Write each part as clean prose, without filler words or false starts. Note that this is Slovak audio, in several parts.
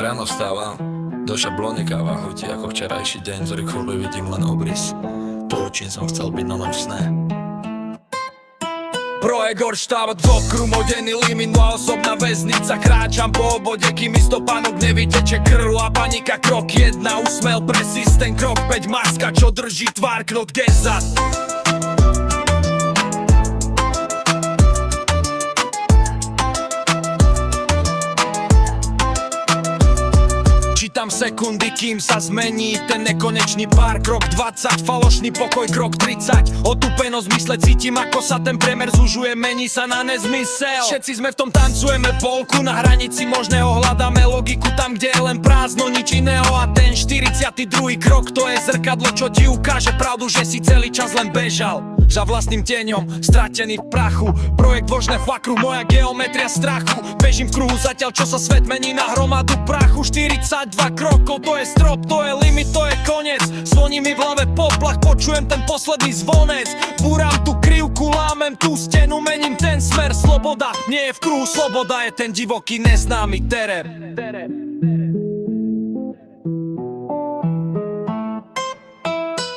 Ráno vstávam, do šablóny káva chutí ako včerajší deň, z rýchlo vidím len obrys toho, čím som chcel byť na noc v sne. Projekt Orštáva, dvokrumodený limit, moja osobná väznica. Kráčam po obode, kým mi stopánok nevyteče krv a panika. Krok 1, úsmel pre systém. Krok 5, maska, čo drží tvár, knot gezat. Čítam sekundy, kým sa zmení ten nekonečný pár. Krok 20, falošný pokoj, krok 30. Otupenosť mysle, cítim ako sa ten priemer zužuje, mení sa na nezmysel. Všetci sme v tom tancujeme polku, na hranici možného hľadáme logiku tam, kde je len prázdno, nič iného. A ten 42. krok, to je zrkadlo, čo ti ukáže pravdu, že si celý čas len bežal za vlastným tieňom, stratený v prachu. Projekt vožné fakru, moja geometria strachu. Bežím v kruhu zatiaľ, čo sa svet mení na hromadu prachu. 42 krokov, to je strop, to je limit, to je koniec. Zvoní mi v hlave poplach, počujem ten posledný zvonec. Búram tú krivku, lámem tú stenu, mením ten smer. Sloboda nie je v kruhu, sloboda je ten divoký neznámy terén.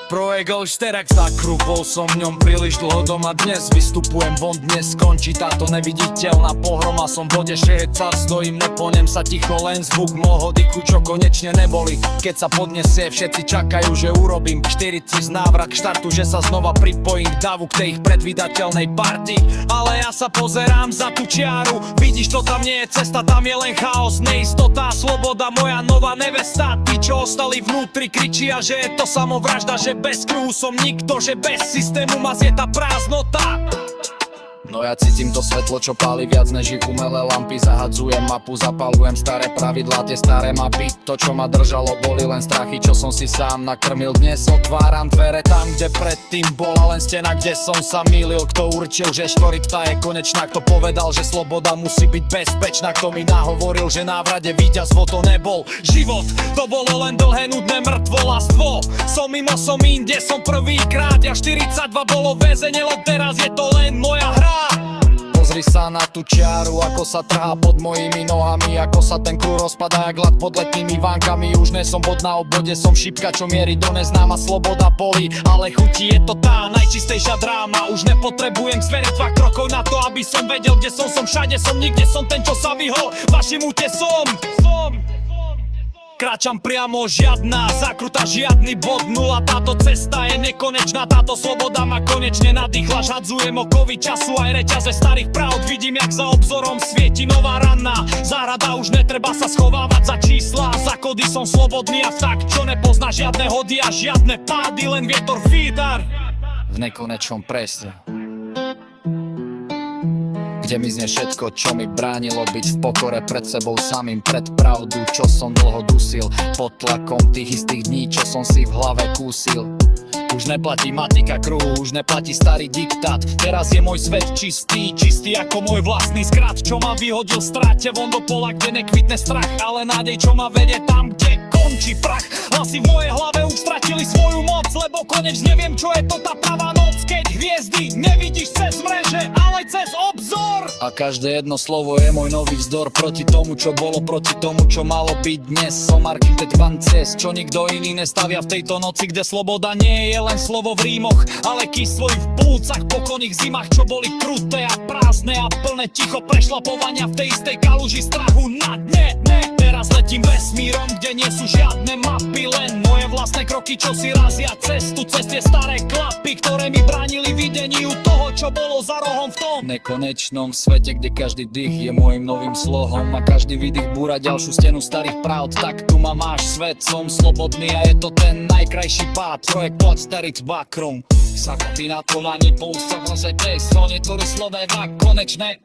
Projekt Olšterak za kruh, bol som v ňom príliš dlho doma. Dnes vystupujem von, dnes skončí táto neviditeľná pohroma. Som v bode šehecár, stojím, neponem sa ticho, len zvuk môjho dyku, čo konečne neboli. Keď sa podnesie, všetci čakajú, že urobím 40 návrat k štartu, že sa znova pripojím k davu, k tej ich predvídateľnej party. Ale ja sa pozerám za tú čiaru, vidíš, to tam nie je cesta, tam je len chaos, neistota, sloboda, moja nová nevesta. Tí, čo ostali vnútri, kričia, že je to samovražda, že bez kruhu som nikto, že bez systému ma zjeta prázdnota. No ja cítim to svetlo, čo páli viac než ich umelé lampy. Zahadzujem mapu, zapalujem staré pravidlá, tie staré mapy. To, čo ma držalo, boli len strachy, čo som si sám nakrmil. Dnes otváram dvere tam, kde predtým bola len stena, kde som sa mýlil. Kto určil, že štvorita je konečná, kto povedal, že sloboda musí byť bezpečná, kto mi nahovoril, že návrate víťazstvo to nebol život. To bolo len dlhé, nudné mŕtvolastvo. Som mimo, som inde, som prvýkrát. Ja 42 bolo väzenie, len teraz je to len moja hra. Pozri sa na tú čiaru, ako sa trhá pod mojimi nohami, ako sa ten kruh rozpadá jak ľad pod letnými vánkami. Už ne som bod na obode, som šipka, čo mierí do neznáma. Sloboda bolí, ale chutí, je to tá najčistejšia dráma. Už nepotrebujem zveriť 2 krokov na to, aby som vedel, kde som všade som, nikde som ten, čo sa vyhol vašim útesom. Kráčam priamo, žiadna zakruta, žiadny bod, nula. Táto cesta je nekonečná, táto sloboda ma konečne nadýchla. Žadzujem okovy času aj reťaze starých pravd. Vidím, jak za obzorom svieti nová ranná záhrada. Už netreba sa schovávať za čísla, za kody som slobodný a vták, čo nepozná žiadne hody a žiadne pády, len vietor fídar v nekonečnom preste, kde mizne všetko, čo mi bránilo byť v pokore pred sebou samým, pred pravdu, čo som dlho dusil, pod tlakom tých istých dní, čo som si v hlave kúsil. Už neplatí matika kruhu, už neplatí starý diktát. Teraz je môj svet čistý, čistý ako môj vlastný skrat, čo ma vyhodil v stráte von do pola, kde nekvitne strach, ale nádej, čo ma vedie tam, kde končí prach. Hlasy v mojej hlave už stratili svoju moc, lebo konečne neviem, čo je to tá pravá noc, keď hviezdy nevidíš cez mreže, ale cez obzor. A každé jedno slovo je môj nový vzdor proti tomu, čo bolo, proti tomu, čo malo byť dnes. Som architekt van ciest, čo nikto iný nestavia v tejto noci, kde sloboda nie je len slovo v rímoch, ale kysloj v plúcach po koných zimách, čo boli kruté a prázdne a plné ticho prešlapovania v tej istej kaluži strachu na dne. Teraz letím vesmírom, kde nie sú žiadne mapy, len moje vlastné kroky, čo si razia cestu cez tie staré klapy, ktoré mi bránili videniu toho, čo bolo za rohom v tom nekonečnom svete, kde každý dých je môjim novým slohom a každý výdych búra ďalšiu stenu starých pravd. Tak tu ma máš, svet, som slobodný a je to ten najkrajší pád. Projekt Podstarit Bakrum sa kopí na to ani pousta v rozete, slonie, ktoré slové má konečné